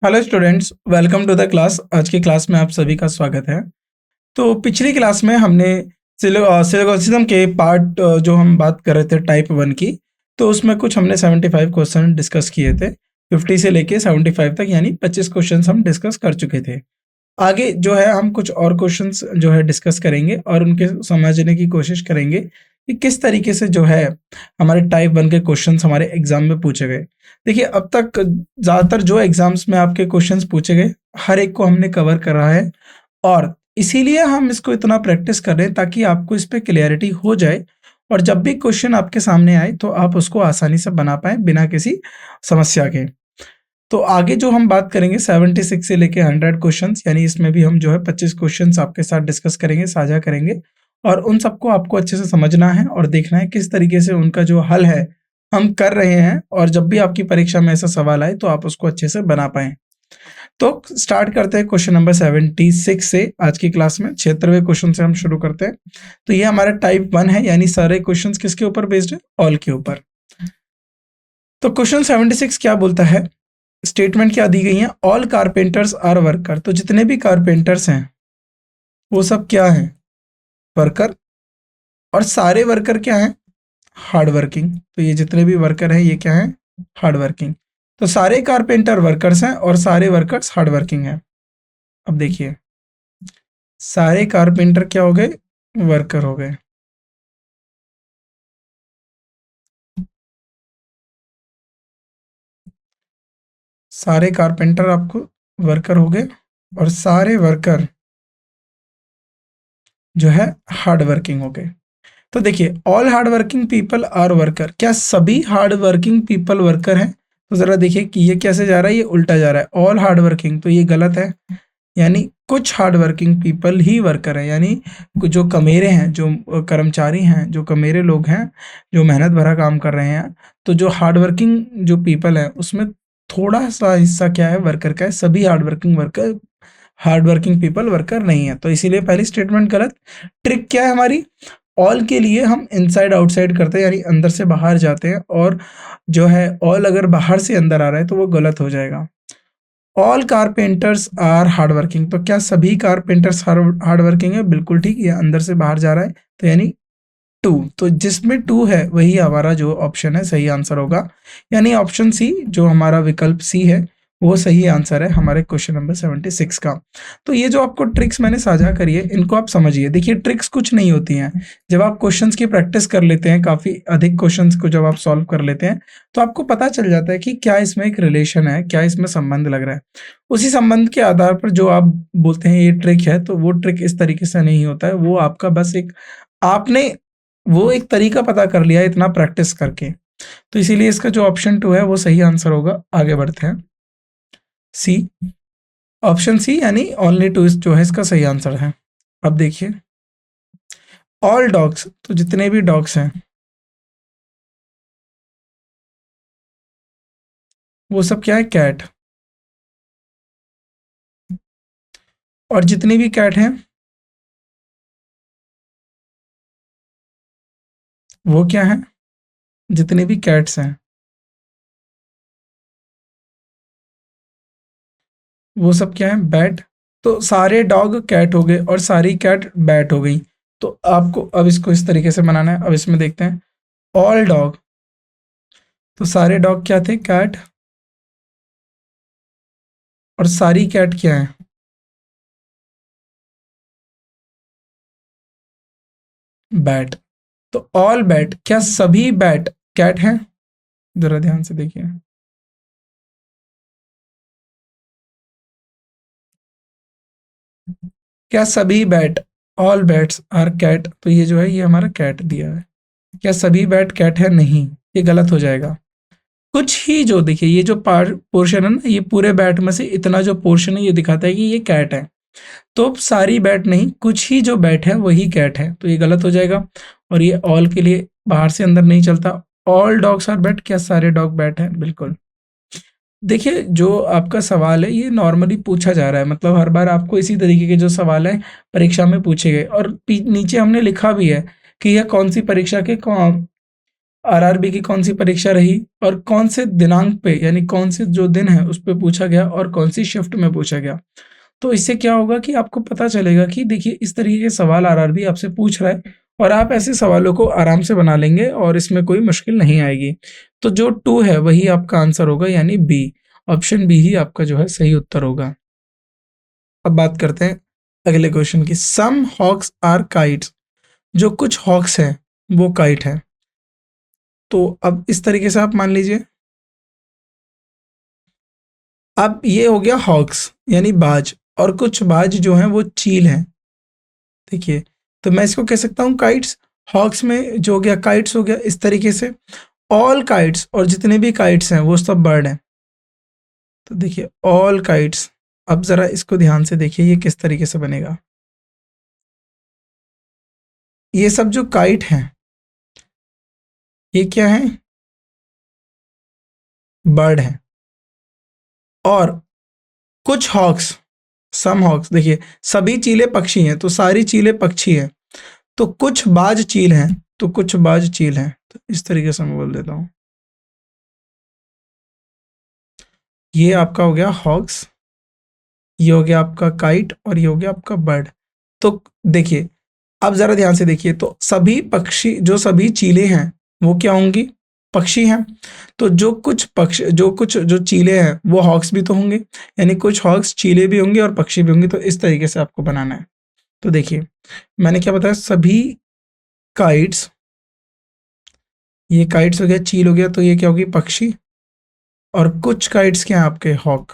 Hello students, welcome to the class. आज की class में आप सभी का स्वागत है। तो पिछली क्लास में हमने सिलोजिज्म के पार्ट जो हम बात कर रहे थे टाइप वन की, तो उसमें कुछ हमने 75 क्वेश्चन डिस्कस किए थे। 50 से लेके 75 तक, यानी 25 क्वेश्चन हम डिस्कस कर चुके थे। आगे जो है हम कुछ और क्वेश्चंस जो है डिस्कस करेंगे और उनके समझने की कोशिश करेंगे कि किस तरीके से जो है हमारे टाइप वन के क्वेश्चंस हमारे एग्जाम में पूछे गए। देखिए, अब तक ज़्यादातर जो एग्जाम्स में आपके क्वेश्चंस पूछे गए, हर एक को हमने कवर करा है और इसीलिए हम इसको इतना प्रैक्टिस कर रहे हैं ताकि आपको इस पे क्लियरिटी हो जाए और जब भी क्वेश्चन आपके सामने आए तो आप उसको आसानी से बना पाएँ बिना किसी समस्या के। तो आगे जो हम बात करेंगे 76 से लेके 100 क्वेश्चंस, यानी इसमें भी हम जो है 25 क्वेश्चंस आपके साथ डिस्कस करेंगे, साझा करेंगे और उन सबको आपको अच्छे से समझना है और देखना है किस तरीके से उनका जो हल है हम कर रहे हैं और जब भी आपकी परीक्षा में ऐसा सवाल आए तो आप उसको अच्छे से बना पाएँ। तो स्टार्ट करते हैं क्वेश्चन नंबर 76 से। आज की क्लास में 76वें क्वेश्चन से हम शुरू करते हैं। तो ये हमारा टाइप 1 है, यानी सारे क्वेश्चंस किसके ऊपर बेस्ड है? ऑल के ऊपर। तो क्वेश्चन 76 क्या बोलता है? स्टेटमेंट क्या दी गई है? All carpenters are worker. तो जितने भी कारपेंटर्स हैं वो सब क्या हैं? वर्कर। और सारे वर्कर क्या हैं? Hard working. तो ये जितने भी वर्कर हैं ये क्या हैं? Hard working. तो सारे कारपेंटर वर्कर्स हैं और सारे वर्कर्स हार्ड वर्किंग हैं। अब देखिए, सारे कारपेंटर क्या हो गए? वर्कर हो गए। सारे कारपेंटर आपको वर्कर हो गए और सारे वर्कर जो है हार्ड वर्किंग हो गए। तो देखिए, all hard working people are worker. क्या सभी हार्ड वर्किंग पीपल वर्कर हैं? तो जरा देखिए कि ये कैसे जा रहा है, ये उल्टा जा रहा है। ऑल हार्ड वर्किंग, तो ये गलत है, यानी कुछ हार्ड वर्किंग पीपल ही वर्कर है, यानी जो कमेरे हैं, जो कर्मचारी हैं, जो कमेरे लोग हैं, जो मेहनत भरा काम कर रहे हैं, तो जो हार्ड वर्किंग जो पीपल है उसमें थोड़ा सा हिस्सा क्या है? वर्कर का है। सभी हार्ड वर्किंग पीपल वर्कर नहीं है, तो इसीलिए पहली स्टेटमेंट गलत। ट्रिक क्या है हमारी? ऑल के लिए हम इनसाइड आउटसाइड करते हैं, यानी अंदर से बाहर जाते हैं और जो है ऑल अगर बाहर से अंदर आ रहा है तो वो गलत हो जाएगा। All carpenters are hard working. तो क्या सभी कारपेंटर्स हार्ड वर्किंग है? बिल्कुल ठीक, ये अंदर से बाहर जा रहा है, तो यानी टू। तो जिसमें टू है वही हमारा जो ऑप्शन है सही आंसर होगा, यानी ऑप्शन सी जो हमारा विकल्प सी है वो सही आंसर है हमारे क्वेश्चन नंबर 76 का। तो ये जो आपको ट्रिक्स मैंने साझा करी है इनको आप समझिए। देखिए, ट्रिक्स कुछ नहीं होती हैं। जब आप क्वेश्चंस की प्रैक्टिस कर लेते हैं, काफ़ी अधिक क्वेश्चंस को जब आप सॉल्व कर लेते हैं तो आपको पता चल जाता है कि क्या इसमें एक रिलेशन है, क्या इसमें संबंध लग रहा है। उसी संबंध के आधार पर जो आप बोलते हैं ये ट्रिक है, तो वो ट्रिक इस तरीके से नहीं होता है। वो आपका बस एक आपने वो एक तरीका पता कर लिया है इतना प्रैक्टिस करके। तो इसीलिए इसका जो ऑप्शन 2 है वो सही आंसर होगा। आगे बढ़ते हैं। सी, ऑप्शन सी यानी ओनली टू जो है इसका सही आंसर है। अब देखिए, ऑल डॉग्स, तो जितने भी डॉग्स हैं वो सब क्या है? कैट। और जितनी भी कैट हैं वो क्या है? जितने भी कैट्स हैं वो सब क्या है? बैट। तो सारे डॉग कैट हो गए और सारी कैट बैट हो गई। तो आपको अब इसको इस तरीके से बनाना है। अब इसमें देखते हैं, ऑल डॉग, तो सारे डॉग क्या थे? कैट। और सारी कैट क्या है? बैट। तो ऑल बैट, क्या सभी बैट कैट हैं? जरा ध्यान से देखिए। क्या सभी bat, all bats are cat? तो ये जो है ये हमारा कैट दिया है। क्या सभी बैट कैट है? नहीं, ये गलत हो जाएगा। कुछ ही जो, देखिए ये जो पोर्शन है ना, ये पूरे बैट में से इतना जो पोर्शन है ये दिखाता है कि ये कैट है। तो सारी बैट नहीं, कुछ ही जो बैट है वही कैट है, तो ये गलत हो जाएगा। और ये ऑल के लिए बाहर से अंदर नहीं चलता। ऑल डॉग्स आर बैट, क्या सारे डॉग बैट हैं? बिल्कुल। देखिए, जो आपका सवाल है ये नॉर्मली पूछा जा रहा है, मतलब हर बार आपको इसी तरीके के जो सवाल है परीक्षा में पूछे गए और नीचे हमने लिखा भी है कि यह कौन सी परीक्षा के आरआरबी की कौन सी परीक्षा रही और कौन से दिनांक पे यानी कौन से जो दिन है उस पे पूछा गया और कौन सी शिफ्ट में पूछा गया। तो इससे क्या होगा कि आपको पता चलेगा कि देखिए इस तरीके के सवाल आरआरबी आपसे पूछ रहा है और आप ऐसे सवालों को आराम से बना लेंगे और इसमें कोई मुश्किल नहीं आएगी। तो जो 2 है वही आपका आंसर होगा यानी बी, ऑप्शन बी ही आपका जो है सही उत्तर होगा। अब बात करते हैं अगले क्वेश्चन की। सम हॉक्स आर काइट्स, जो कुछ हॉक्स हैं वो काइट है। तो अब इस तरीके से आप मान लीजिए, अब ये हो गया हॉक्स यानी बाज, और कुछ बाज जो हैं वो चील हैं। देखिए, तो मैं इसको कह सकता हूँ काइट्स। हॉक्स में जो हो गया काइट्स हो गया इस तरीके से। ऑल काइट्स, और जितने भी काइट्स हैं वो सब बर्ड हैं। तो देखिए ऑल काइट्स, अब ज़रा इसको ध्यान से देखिए ये किस तरीके से बनेगा। ये सब जो काइट हैं ये क्या है, बर्ड हैं। और कुछ हॉक्स, सम हॉक्स, देखिए सभी चीले पक्षी हैं तो सारी चीले पक्षी हैं। तो कुछ बाज चील हैं, तो कुछ बाज चील हैं। तो इस तरीके से मैं बोल देता हूँ, ये आपका हो गया हॉक्स, ये हो गया आपका काइट और ये हो गया आपका बर्ड। तो देखिए अब जरा ध्यान से देखिए, तो सभी पक्षी, जो सभी चीलें हैं वो क्या होंगी, पक्षी हैं। तो जो चीलें हैं वो हॉक्स भी तो होंगे, यानी कुछ हॉक्स चीले भी होंगे और पक्षी भी होंगे। तो इस तरीके से आपको बनाना है। तो देखिए मैंने क्या बताया, सभी काइट्स, ये काइट्स हो गया, चील हो गया, तो ये क्या होगी, पक्षी। और कुछ काइट्स क्या हैं आपके, हॉक।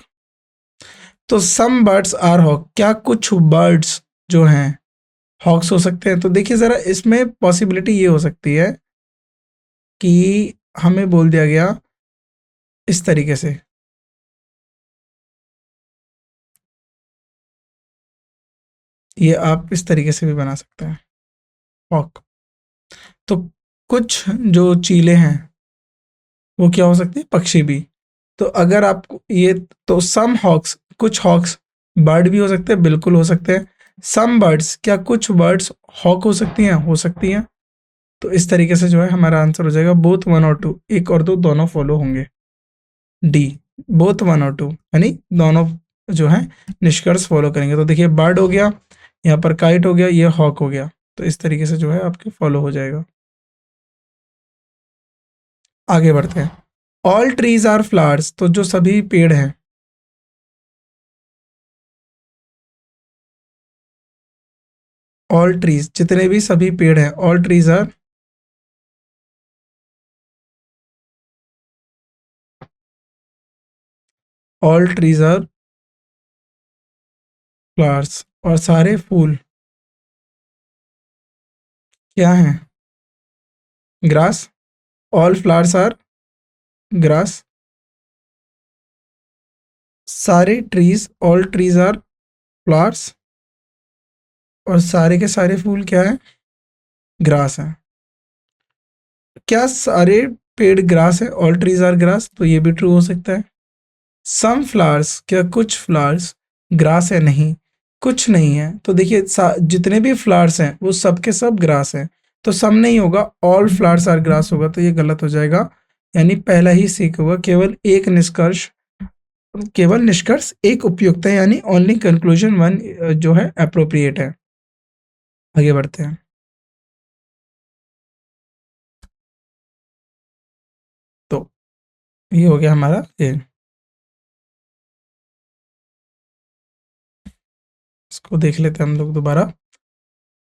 तो सम बर्ड्स आर हॉक, क्या कुछ बर्ड्स जो हैं हॉक्स हो सकते हैं। तो देखिए ज़रा इसमें पॉसिबिलिटी ये हो सकती है कि हमें बोल दिया गया इस तरीके से, ये आप इस तरीके से भी बना सकते हैं, हॉक। तो कुछ जो चीलें हैं वो क्या हो सकती है, पक्षी भी। तो अगर आप ये, तो सम हॉक्स, कुछ हॉक्स बर्ड भी हो सकते हैं, बिल्कुल हो सकते हैं। सम बर्ड्स, क्या कुछ बर्ड्स हॉक हो सकती हैं, हो सकती हैं। तो इस तरीके से जो है हमारा आंसर हो जाएगा बोथ 1 और 2, एक और दो दोनों फॉलो होंगे। डी, बोथ 1 और 2 यानी दोनों जो है निष्कर्ष फॉलो करेंगे। तो देखिए बर्ड हो गया, यहाँ पर काइट हो गया, ये हॉक हो गया। तो इस तरीके से जो है आपके फॉलो हो जाएगा। आगे बढ़ते हैं। ऑल ट्रीज आर फ्लावर्स, तो जो सभी पेड़ हैं, ऑल ट्रीज, जितने भी सभी पेड़ हैं, all trees are, all trees are flowers, और सारे फूल क्या हैं, grass. All flowers are grass, सारे trees, all trees are flowers, और सारे के सारे फूल क्या हैं, ग्रास हैं। क्या सारे पेड़ ग्रास है, ऑल ट्रीज आर ग्रास, तो ये भी ट्रू हो सकता है। सम फ्लावर्स, क्या कुछ फ्लावर्स ग्रास है, नहीं, कुछ नहीं है। तो देखिए जितने भी फ्लावर्स हैं वो सब के सब ग्रास हैं। तो सम नहीं होगा, ऑल फ्लावर्स आर ग्रास होगा, तो ये गलत हो जाएगा। यानी पहला ही सीख होगा, केवल निष्कर्ष एक उपयुक्त है, यानी ओनली कंक्लूजन वन जो है अप्रोप्रिएट है। आगे बढ़ते हैं। तो ये हो गया हमारा ये, इसको देख लेते हैं हम लोग दोबारा।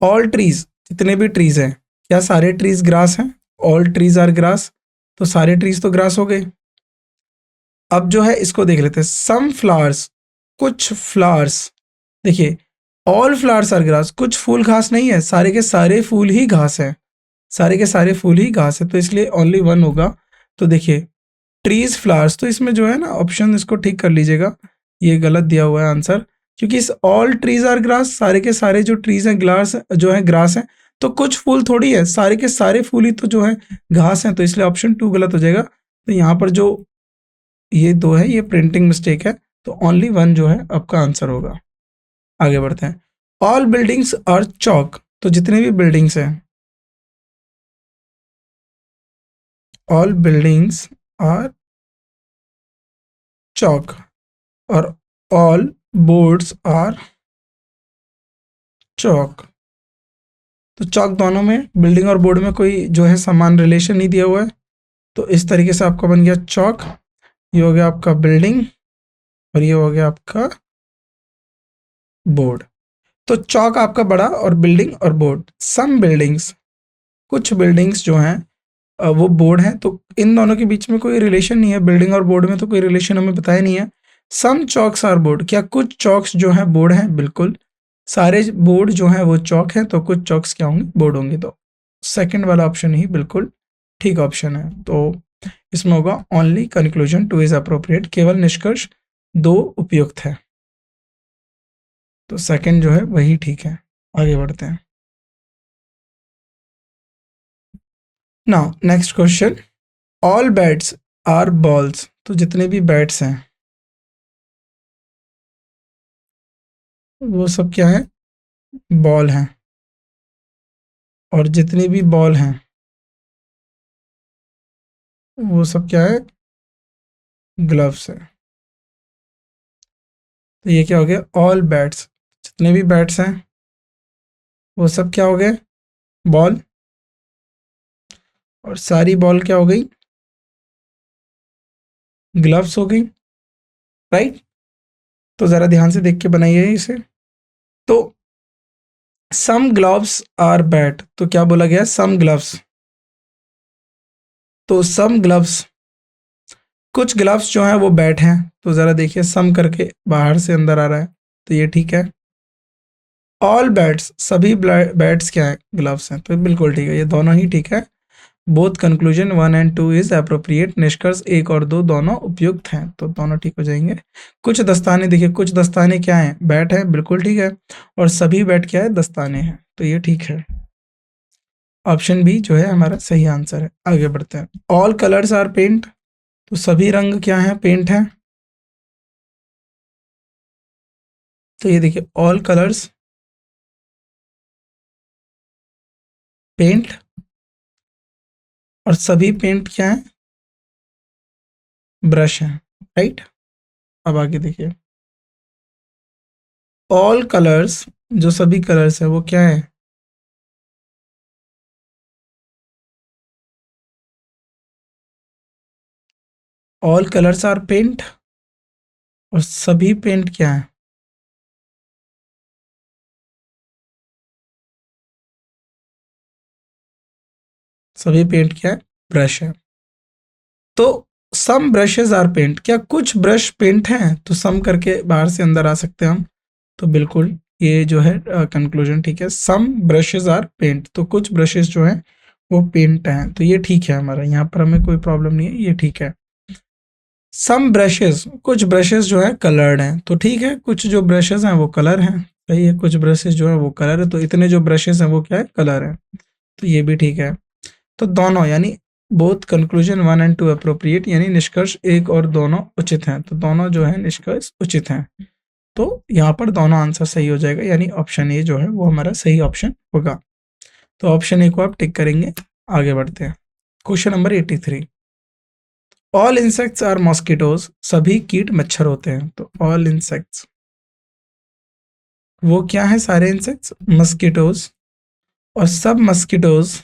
ऑल ट्रीज, जितने भी ट्रीज हैं, क्या सारे ट्रीज ग्रास हैं, ऑल ट्रीज आर ग्रास, तो सारे ट्रीज तो ग्रास हो गए। अब जो है इसको देख लेते हैं, सम फ्लावर्स, कुछ फ्लावर्स। देखिए ऑल फ्लावर्स आर ग्रास, कुछ फूल घास नहीं है, सारे के सारे फूल ही घास है, सारे के सारे फूल ही घास है, तो इसलिए ओनली वन होगा। तो देखिए ट्रीज फ्लावर्स, तो इसमें जो है ना ऑप्शन, इसको ठीक कर लीजिएगा, ये गलत दिया हुआ है आंसर। क्योंकि इस ऑल ट्रीज आर ग्रास, सारे के सारे जो ट्रीज हैं ग्लास जो है ग्रास हैं, तो कुछ फूल थोड़ी है, सारे के सारे फूल ही तो जो है घास हैं, तो इसलिए ऑप्शन 2 गलत हो जाएगा। तो यहाँ पर जो ये 2 है ये प्रिंटिंग मिस्टेक है, तो ओनली वन जो है आपका आंसर होगा। आगे बढ़ते हैं। ऑल बिल्डिंग्स आर चौक, तो जितने भी बिल्डिंग्स हैं, ऑल बिल्डिंग्स आर चौक और ऑल बोर्ड्स आर चौक। तो चौक दोनों में, बिल्डिंग और बोर्ड में कोई जो है समान रिलेशन नहीं दिया हुआ है, तो इस तरीके से आपका बन गया चौक, ये हो गया आपका बिल्डिंग और ये हो गया आपका बोर्ड। तो चौक आपका बड़ा और बिल्डिंग और बोर्ड। सम बिल्डिंग्स, कुछ बिल्डिंग्स जो हैं वो बोर्ड हैं, तो इन दोनों के बीच में कोई रिलेशन नहीं है, बिल्डिंग और बोर्ड में तो कोई रिलेशन हमें बताया नहीं है। सम चौक्स आर बोर्ड, क्या कुछ चौक्स जो हैं बोर्ड हैं? बिल्कुल, सारे बोर्ड जो हैं वो चौक हैं, तो कुछ चौक्स क्या होंगे? बोर्ड होंगे। तो सेकंड वाला ऑप्शन ही बिल्कुल ठीक ऑप्शन है। तो इसमें होगा only conclusion two is appropriate, केवल निष्कर्ष दो उपयुक्त है। तो सेकंड जो है वही ठीक है। आगे बढ़ते हैं। Now next question, all bats are balls. तो जितने भी बैट्स हैं वो सब क्या है? बॉल हैं। और जितनी भी बॉल हैं वो सब क्या है? ग्लव्स है। तो ये क्या हो गया? ऑल बैट्स, जितने भी बैट्स हैं वो सब क्या हो गए? बॉल। और सारी बॉल क्या हो गई? ग्लव्स हो गई, राइट। तो ज़रा ध्यान से देख के बनाइए इसे। तो सम ग्लव्स आर बैट, तो क्या बोला गया? सम ग्लव्स। तो सम ग्लव्स, कुछ ग्लव्स जो हैं वो बैट हैं। तो ज़रा देखिए, सम करके बाहर से अंदर आ रहा है, तो ये ठीक है। ऑल बैट्स, सभी बैट्स क्या है? ग्लव्स हैं, तो बिल्कुल ठीक है, ये दोनों ही ठीक है। Both conclusion 1 and 2 is appropriate, निष्कर्ष 1 और 2 दोनों उपयुक्त हैं, तो दोनों ठीक हो जाएंगे। कुछ दस्ताने, देखिए कुछ दस्ताने क्या हैं? बैट है, बिल्कुल ठीक है। और सभी बैट क्या है? दस्ताने हैं, तो ये ठीक है। ऑप्शन बी जो है हमारा सही आंसर है। आगे बढ़ते हैं। ऑल कलर्स आर पेंट, तो सभी रंग क्या है? पेंट है। तो ये देखिए, ऑल कलर्स पेंट, और सभी पेंट क्या है? ब्रश है, राइट। अब आगे देखिए, ऑल कलर्स, जो सभी कलर्स है वो क्या है? ऑल कलर्स आर पेंट, और सभी पेंट क्या है? सभी पेंट क्या है? ब्रश है। तो सम ब्रशेज आर पेंट, क्या कुछ ब्रश पेंट हैं? तो सम करके बाहर से अंदर आ सकते हैं हम, तो बिल्कुल ये जो है कंक्लूजन ठीक है। सम ब्रशेज आर पेंट, तो कुछ ब्रशेज जो हैं वो पेंट हैं, तो ये ठीक है हमारा, यहाँ पर हमें कोई प्रॉब्लम नहीं है, ये ठीक है। सम ब्रशेज, कुछ ब्रशेज जो है कलर्ड हैं, तो ठीक है, कुछ जो ब्रशेज हैं वो कलर हैं, सही है। कुछ ब्रशेज जो है वो कलर है, तो इतने जो ब्रशेज हैं वो क्या है? कलर है, तो ये भी ठीक है। तो दोनों यानी बोथ कंक्लूजन 1 एंड 2 अप्रोप्रिएट, यानी निष्कर्ष 1 और दोनों उचित हैं, तो दोनों जो है निष्कर्ष उचित हैं। तो यहाँ पर दोनों आंसर सही हो जाएगा, यानी ऑप्शन ए जो है वो हमारा सही ऑप्शन होगा। तो ऑप्शन ए को आप टिक करेंगे। आगे बढ़ते हैं। Question number 83, all insects are mosquitoes, सभी कीट मच्छर होते हैं। तो ऑल इंसेक्ट्स वो क्या है? सारे इंसेक्ट्स मस्किटोज, और सब मस्किटोज,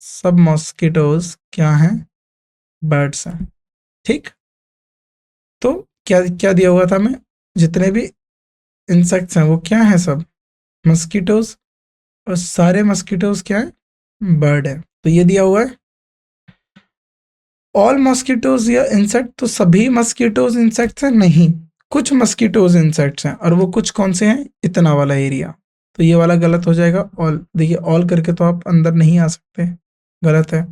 सब मॉस्किटोज क्या हैं? बर्ड्स हैं, ठीक। तो क्या क्या दिया हुआ था हमें? जितने भी इंसेक्ट्स हैं वो क्या हैं? सब मस्किटोज, और सारे मस्किटोज क्या है? बर्ड है, तो ये दिया हुआ है। ऑल मस्किटोज या इंसेक्ट, तो सभी मस्किटोज इंसेक्ट्स हैं? नहीं, कुछ मस्किटोज इंसेक्ट्स हैं, और वो कुछ कौन से हैं? इतना वाला एरिया, तो ये वाला गलत हो जाएगा। ऑल, देखिए ऑल करके तो आप अंदर नहीं आ सकते, गलत है।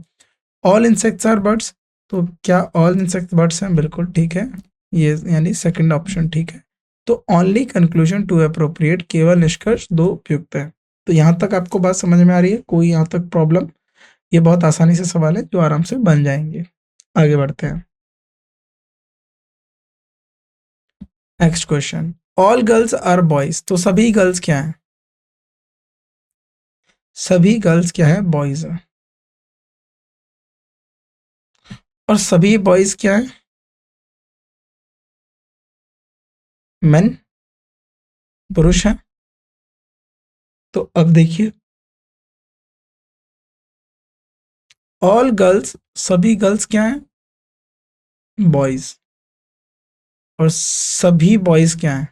ऑल इंसेक्ट्स आर बर्ड्स, तो क्या ऑल इंसेक्ट बर्ड्स हैं? बिल्कुल ठीक है, ये यानी सेकंड ऑप्शन ठीक है। तो ओनली कंक्लूजन टू अप्रोप्रिएट, केवल निष्कर्ष दो उपयुक्त है। तो यहाँ तक आपको बात समझ में आ रही है? कोई यहाँ तक प्रॉब्लम? ये बहुत आसानी से सवाल है जो आराम से बन जाएंगे। आगे बढ़ते हैं। Next question, all girls are boys, तो सभी गर्ल्स क्या हैं? सभी गर्ल्स क्या है? बॉयज है। और सभी बॉयज क्या है? मेन, पुरुष है। तो अब देखिए, ऑल गर्ल्स, सभी गर्ल्स क्या है? बॉयज। और सभी बॉयज क्या है?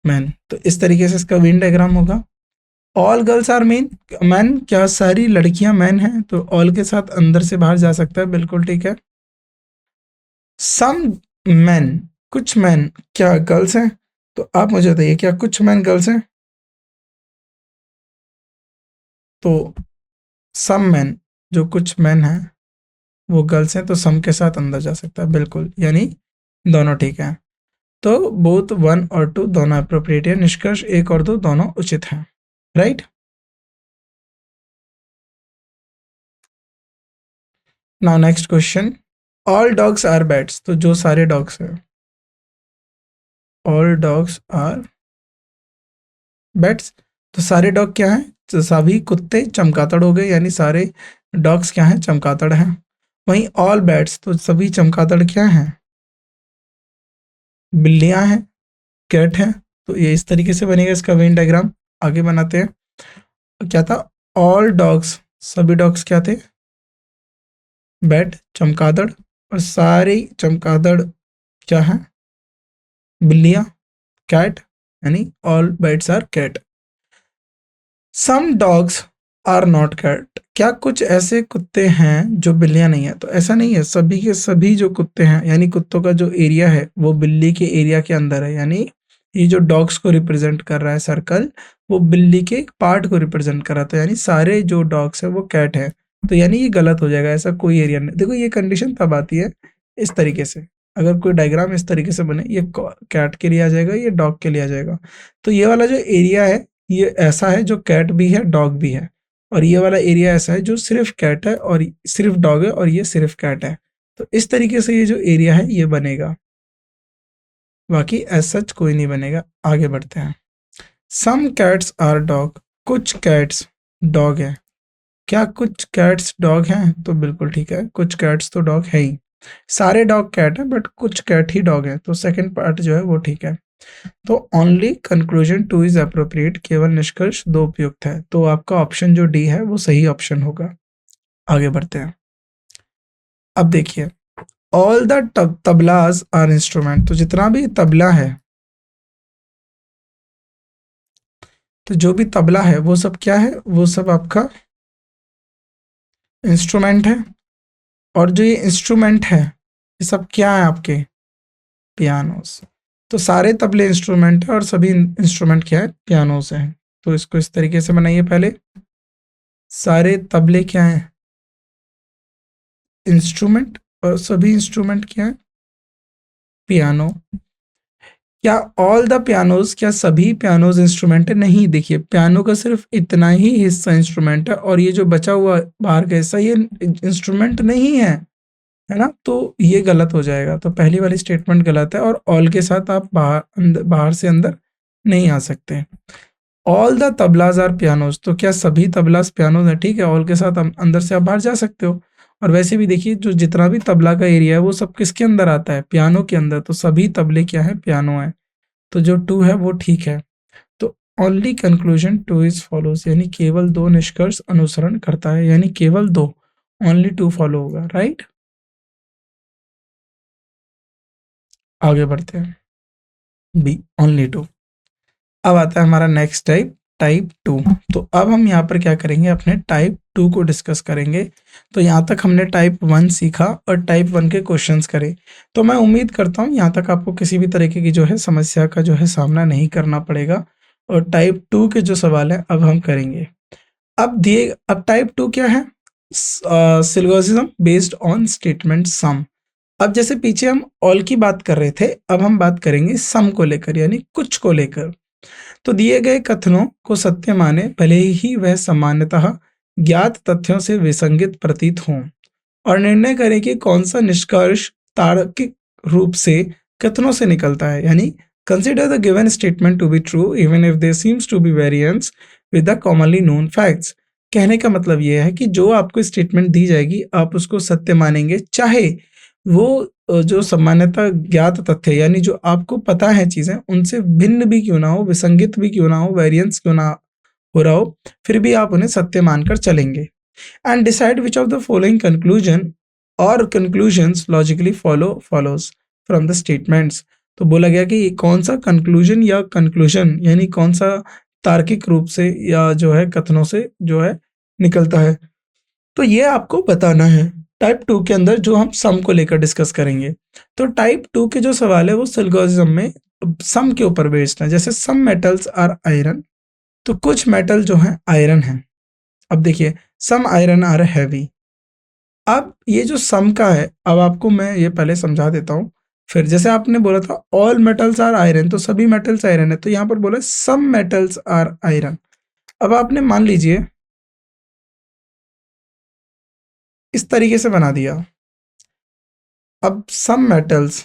मैन। तो इस तरीके से इसका वेन डायग्राम होगा। All girls are men, man, क्या सारी लड़कियां मैन हैं? तो ऑल के साथ अंदर से बाहर जा सकता है, बिल्कुल ठीक है। सम मैन, कुछ मैन क्या गर्ल्स हैं? तो आप मुझे बताइए, क्या कुछ मैन गर्ल्स हैं? तो सम मैन, जो कुछ मैन हैं वो गर्ल्स हैं, तो सम के साथ अंदर जा सकता है, बिल्कुल, यानी दोनों ठीक है। तो बोथ वन और टू दोनों अप्रोप्रिएट है, निष्कर्ष एक और दो दोनों उचित हैं, right. Now next question, all dogs are bats, तो जो सारे डॉग्स हैं, ऑल डॉग्स आर बैट्स, तो सारे डॉग क्या हैं? तो सभी कुत्ते चमगादड़ हो गए, यानी सारे डॉग्स क्या हैं? चमगादड़ हैं। वहीं ऑल बैट्स, तो सभी चमगादड़ क्या हैं? बिल्लियां हैं, कैट हैं। तो ये इस तरीके से बनेगा इसका वेन डायग्राम। आगे बनाते हैं। क्या था? ऑल डॉग्स, सभी डॉग्स क्या थे? बैट, चमगादड़। और सारे चमगादड़ क्या हैं? बिल्लियां, कैट, यानी all bats are cat. Some dogs are not cat, क्या कुछ ऐसे कुत्ते हैं जो बिल्लियां नहीं है? तो ऐसा नहीं है, सभी के सभी जो कुत्ते हैं, यानी कुत्तों का जो एरिया है वो बिल्ली के एरिया के अंदर है, यानी ये जो डॉग्स को रिप्रेजेंट कर रहा है सर्कल, वो बिल्ली के एक पार्ट को रिप्रेजेंट कर रहा था, यानी सारे जो डॉग्स है वो कैट है। तो यानी ये गलत हो जाएगा, ऐसा कोई एरिया नहीं। देखो ये कंडीशन तब आती है इस तरीके से, अगर कोई डायग्राम इस तरीके से बने, ये कैट के लिए आ जाएगा, ये डॉग के लिए आ जाएगा। तो ये वाला जो एरिया है ये ऐसा है जो कैट भी है डॉग भी है, और ये वाला एरिया ऐसा है जो सिर्फ कैट है और सिर्फ डॉग है, और ये सिर्फ कैट है। तो इस तरीके से ये जो एरिया है ये बनेगा, बाकी एज सच कोई नहीं बनेगा। आगे बढ़ते हैं। सम कैट्स आर डॉग, कुछ कैट्स डॉग है। क्या कुछ कैट्स डॉग हैं? तो बिल्कुल ठीक है, कुछ कैट्स तो डॉग है ही। सारे डॉग कैट है बट कुछ कैट ही डॉग है, तो सेकंड पार्ट जो है वो ठीक है। तो only conclusion two is appropriate, केवल निष्कर्ष दो उपयुक्त है, तो आपका ऑप्शन जो डी है वो सही ऑप्शन होगा। आगे बढ़ते हैं। अब देखिए, ऑल द तबलाज आर इंस्ट्रूमेंट, तो जितना भी तबला है, तो जो भी तबला है वो सब क्या है? वो सब आपका इंस्ट्रूमेंट है। और जो ये इंस्ट्रूमेंट है ये सब क्या है आपके? पियानोस। तो सारे तबले इंस्ट्रूमेंट है और सभी इंस्ट्रूमेंट क्या है? पियानोस हैं। तो इसको इस तरीके से बनाइए पहले, सारे तबले क्या हैं? इंस्ट्रूमेंट, और सभी इंस्ट्रूमेंट क्या है? पियानो। क्या ऑल द पियानोज, क्या सभी पियानोज इंस्ट्रूमेंट है? नहीं, देखिए पियानो का सिर्फ इतना ही हिस्सा इंस्ट्रूमेंट है, और ये जो बचा हुआ बाहर का हिस्सा ये इंस्ट्रूमेंट नहीं है ना? तो ये गलत हो जाएगा, तो पहली वाली स्टेटमेंट गलत है, और ऑल के साथ आप बाहर से अंदर नहीं आ सकते। ऑल द तबलाज आर पियानोज, तो क्या सभी तबलाज पियानोज है? ठीक है, ऑल के साथ अंदर से आप बाहर जा सकते हो। और वैसे भी देखिए जो जितना भी तबला का एरिया है वो सब किसके अंदर आता है? पियानो के अंदर, तो सभी तबले क्या है? पियानो है। तो जो टू है वो ठीक है। तो only conclusion two is follows, यानी केवल दो निष्कर्ष अनुसरण करता है, यानी केवल दो, ओनली टू फॉलो होगा, राइट। आगे बढ़ते हैं। B, only two. अब आता है हमारा नेक्स्ट टाइप, टाइप टू। तो अब हम यहाँ पर क्या करेंगे? अपने टाइप टू को डिस्कस करेंगे। तो यहाँ तक हमने टाइप वन सीखा और टाइप वन के क्वेश्चंस करे। तो मैं उम्मीद करता हूँ यहाँ तक आपको किसी भी तरीके की जो है समस्या का जो है सामना नहीं करना पड़ेगा। और टाइप टू के जो सवाल हैं अब हम करेंगे। अब टाइप टू क्या है? Syllogism based on statement some. अब जैसे पीछे हम ऑल की बात कर रहे थे, अब हम बात करेंगे सम को लेकर, यानी कुछ को लेकर। तो दिए गए कथनों को सत्य माने भले ही वह सामान्यतः ज्ञात तथ्यों से विसंगत प्रतीत हों, और निर्णय करें कि कौन सा निष्कर्ष तार्किक रूप से कथनों से निकलता है, यानी consider the given statement to be true even if there seems to be variance with the commonly known facts. कहने का मतलब ये है कि जो आपको स्टेटमेंट दी जाएगी आप उसको सत्य मानेंगे, चाहे वो जो सामान्यतः ज्ञात तथ्य यानी जो आपको पता है चीज़ें उनसे भिन्न भी क्यों ना हो, विसंगत भी क्यों ना हो, वेरिएंस क्यों ना हो रहा हो, फिर भी आप उन्हें सत्य मानकर चलेंगे। And decide which of the following conclusion or conclusions logically follows from the statements. तो बोला गया कि कौन सा कंक्लूजन या कंक्लूजन यानी कौन सा तार्किक रूप से या जो है कथनों से जो है निकलता है, तो ये आपको बताना है। टाइप 2 के अंदर जो हम सम को लेकर डिस्कस करेंगे, तो टाइप 2 के जो सवाल है वो सिलोजिज्म में सम के ऊपर बेस्ड है। जैसे सम मेटल्स आर आयरन, तो कुछ मेटल जो है आयरन है। अब देखिए सम आयरन आर हैवी। अब ये जो सम का है, अब आपको मैं ये पहले समझा देता हूँ। फिर जैसे आपने बोला था ऑल मेटल्स आर आयरन, तो सभी मेटल्स आयरन है, तो यहाँ पर बोला सम मेटल्स आर आयरन। अब आपने मान लीजिए इस तरीके से बना दिया। अब सम मेटल्स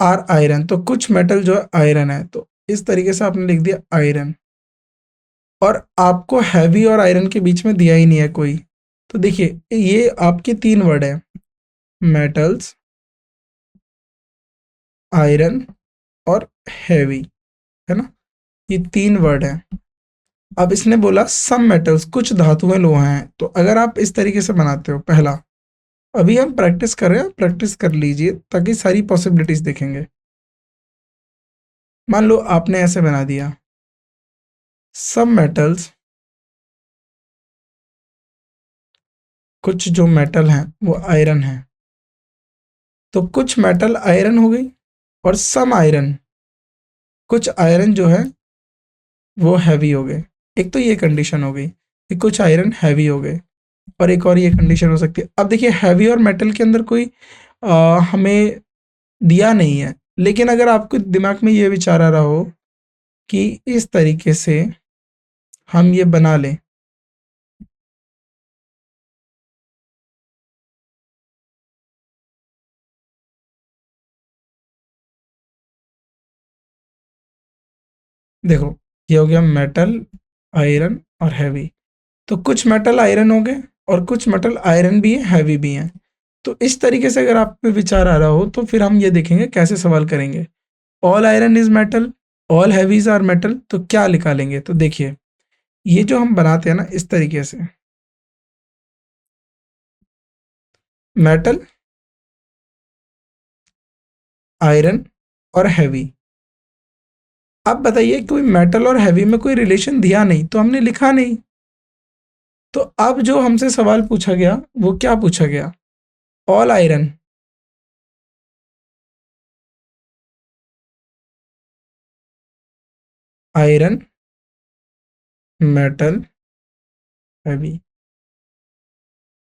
आर आयरन, तो कुछ मेटल जो है आयरन है, तो इस तरीके से आपने लिख दिया आयरन। और आपको हैवी और आयरन के बीच में दिया ही नहीं है कोई। तो देखिए ये आपके 3 वर्ड है, मेटल्स, आयरन और हैवी, है ना? ये 3 वर्ड है। अब इसने बोला सम मेटल्स, कुछ धातुएं लोहा हैं। तो अगर आप इस तरीके से बनाते हो, पहला, अभी हम प्रैक्टिस कर रहे हैं, प्रैक्टिस कर लीजिए ताकि सारी पॉसिबिलिटीज देखेंगे। मान लो आपने ऐसे बना दिया, सम मेटल्स, कुछ जो मेटल हैं वो आयरन है, तो कुछ मेटल आयरन हो गई, और सम आयरन, कुछ आयरन जो है वो हैवी हो गए। एक तो ये कंडीशन हो गई कि कुछ आयरन हैवी हो गए, और एक और ये कंडीशन हो सकती है। अब देखिए हैवी और मेटल के अंदर कोई हमें दिया नहीं है, लेकिन अगर आपको दिमाग में ये विचार आ रहा हो कि इस तरीके से हम ये बना लें, देखो ये हो गया मेटल, आयरन और हैवी। तो कुछ मेटल आयरन हो गए और कुछ मेटल आयरन भी है, हैवी भी हैं। तो इस तरीके से अगर आप पे विचार आ रहा हो तो फिर हम ये देखेंगे कैसे सवाल करेंगे। All iron is metal, all heavies are metal, तो क्या निकालेंगे? तो देखिए ये जो हम बनाते हैं ना इस तरीके से, मेटल, आयरन और हैवी। अब बताइए कोई मेटल और हैवी में कोई रिलेशन दिया नहीं तो हमने लिखा नहीं। तो अब जो हमसे सवाल पूछा गया वो क्या पूछा गया? All iron, iron, metal, heavy.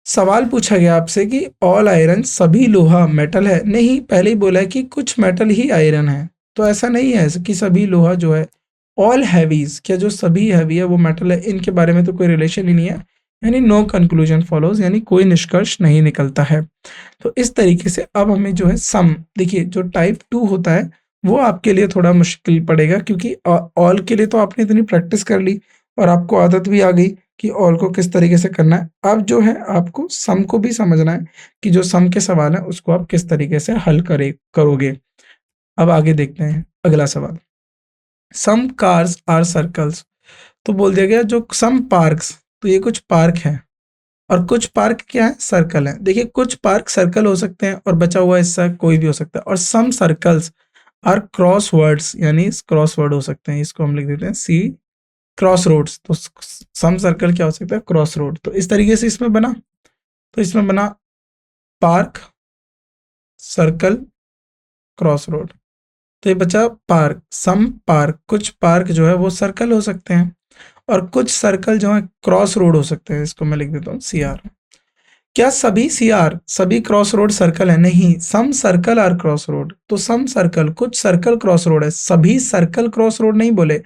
सवाल पूछा गया आपसे कि ऑल आयरन, सभी लोहा मेटल है? नहीं, पहले ही बोला है कि कुछ मेटल ही आयरन है। तो ऐसा नहीं है कि सभी लोहा जो है। ऑल हैवीज, क्या जो सभी हैवी है वो मेटल है? इनके बारे में तो कोई रिलेशन ही नहीं है, यानी नो कंक्लूजन फॉलोज, यानी कोई निष्कर्ष नहीं निकलता है। तो इस तरीके से अब हमें जो है सम, देखिए जो टाइप 2 होता है वो आपके लिए थोड़ा मुश्किल पड़ेगा, क्योंकि ऑल के लिए तो आपने इतनी प्रैक्टिस कर ली और आपको आदत भी आ गई कि ऑल को किस तरीके से करना है। अब जो है आपको सम को भी समझना है कि जो सम के सवाल है उसको आप किस तरीके से हल करोगे। अब आगे देखते हैं अगला सवाल। सम कार्स आर सर्कल्स, तो बोल दिया गया जो सम पार्क्स, तो ये कुछ पार्क हैं और कुछ पार्क क्या है? सर्कल है। देखिए कुछ पार्क सर्कल हो सकते हैं और बचा हुआ हिस्सा कोई भी हो सकता है। और सम सर्कल्स आर क्रॉस वर्ड्स, यानी क्रॉस वर्ड हो सकते हैं, इसको हम लिख देते हैं सी, क्रॉस रोड्स। तो सम सर्कल क्या हो सकता है? Cross road. तो इस तरीके से इसमें बना, तो इसमें बना पार्क, सर्कल, क्रॉस रोड। तो ये बचा पार्क, सम पार्क, कुछ पार्क जो है वो सर्कल हो सकते हैं और कुछ सर्कल जो है क्रॉस रोड हो सकते हैं। इसको मैं लिख देता हूँ सी आर। क्या सभी सी आर, सभी क्रॉस रोड सर्कल है? नहीं, some circle are cross road. तो सम सर्कल, कुछ सर्कल क्रॉस रोड है, सभी सर्कल क्रॉस रोड नहीं बोले।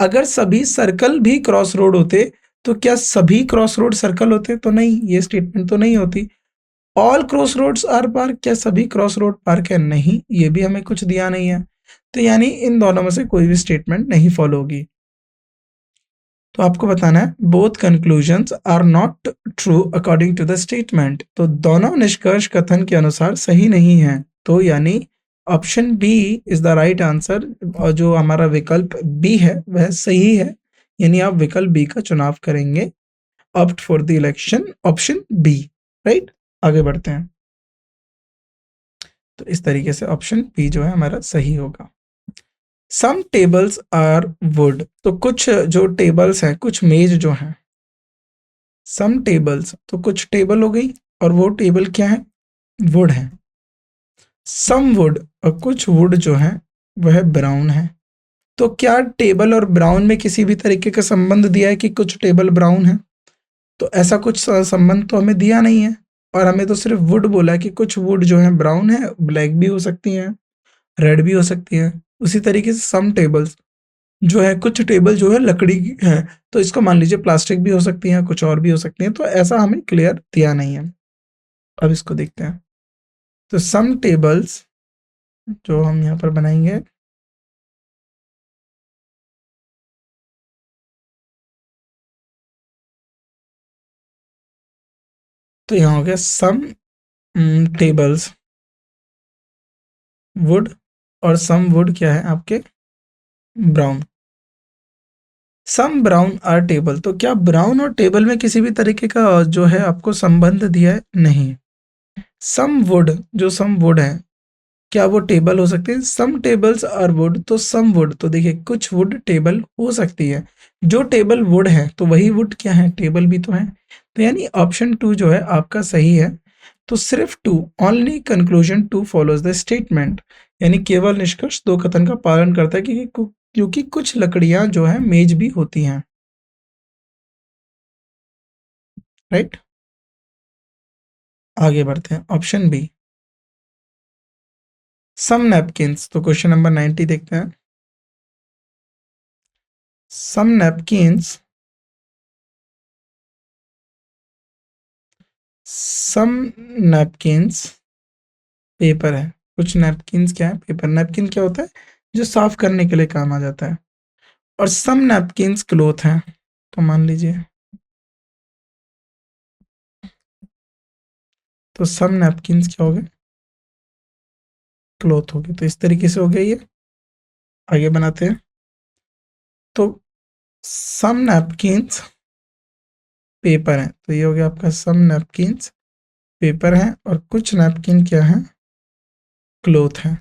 अगर सभी सर्कल भी क्रॉस रोड होते तो क्या सभी क्रॉस रोड सर्कल होते? तो नहीं, ये स्टेटमेंट तो नहीं होती। All cross roads are park, क्या सभी क्रॉस रोड पार्क है? नहीं, ये भी हमें कुछ दिया नहीं है। तो यानी इन दोनों में से कोई भी स्टेटमेंट नहीं फॉलो होगी। तो आपको बताना है both conclusions are not true according to the statement. तो दोनों निष्कर्ष कथन के अनुसार सही नहीं है। तो यानी option B is the right answer, और जो हमारा विकल्प बी है वह सही है। यानी आप विकल्प बी का चुनाव करेंगे, opt for the election option B, right. आगे बढ़ते हैं। तो इस तरीके से ऑप्शन बी जो है हमारा सही होगा। सम टेबल्स आर वुड। तो कुछ जो टेबल्स हैं, कुछ मेज जो हैं, सम टेबल्स, तो कुछ टेबल हो गई और वो टेबल क्या है, वुड है। सम वुड, और कुछ वुड जो है वह ब्राउन है। तो क्या टेबल और ब्राउन में किसी भी तरीके का संबंध दिया है कि कुछ टेबल ब्राउन है? तो ऐसा कुछ संबंध तो हमें दिया नहीं है, और हमें तो सिर्फ वुड बोला है कि कुछ वुड जो है ब्राउन है, ब्लैक भी हो सकती हैं, रेड भी हो सकती हैं। उसी तरीके से सम टेबल्स जो है, कुछ टेबल जो है लकड़ी की है, तो इसको मान लीजिए प्लास्टिक भी हो सकती हैं, कुछ और भी हो सकती हैं। तो ऐसा हमें क्लियर दिया नहीं है। अब इसको देखते हैं। तो सम टेबल्स जो हम यहाँ पर बनाएंगे, तो यहाँ हो गया सम टेबल्स वुड, और सम वुड क्या है आपके brown. Some brown are table, तो क्या ब्राउन और टेबल में किसी भी तरीके का जो है आपको संबंध दिया है? नहीं। सम वुड, जो सम वुड है, क्या वो टेबल हो सकते हैं? सम टेबल्स आर वुड, तो सम वुड, तो देखिए कुछ वुड टेबल हो सकती है। जो टेबल वुड है तो वही वुड क्या है, टेबल भी तो है। तो यानी ऑप्शन टू जो है आपका सही है। तो सिर्फ two, only conclusion two follows the statement, यानी केवल निष्कर्ष दो कथन का पालन करता है क्योंकि कुछ लकड़ियां जो है मेज भी होती हैं, राइट। आगे बढ़ते हैं। ऑप्शन बी सम नैपकिंस, तो क्वेश्चन नंबर 90 देखते हैं। सम नैपकिंस, सम नैपकिंस पेपर है। कुछ नैपकिंस क्या है, पेपर। नैपकिन क्या होता है, जो साफ करने के लिए काम आ जाता है। और सम नैपकिंस क्लोथ हैं। तो मान लीजिए, तो सम नैपकिंस क्या हो गए, क्लोथ हो गए। तो इस तरीके से हो गया ये। आगे बनाते हैं। तो सम नैपकिंस पेपर हैं, तो ये हो गया आपका सम नैपकिंस पेपर हैं, और कुछ नैपकिन क्या है, क्लोथ हैं।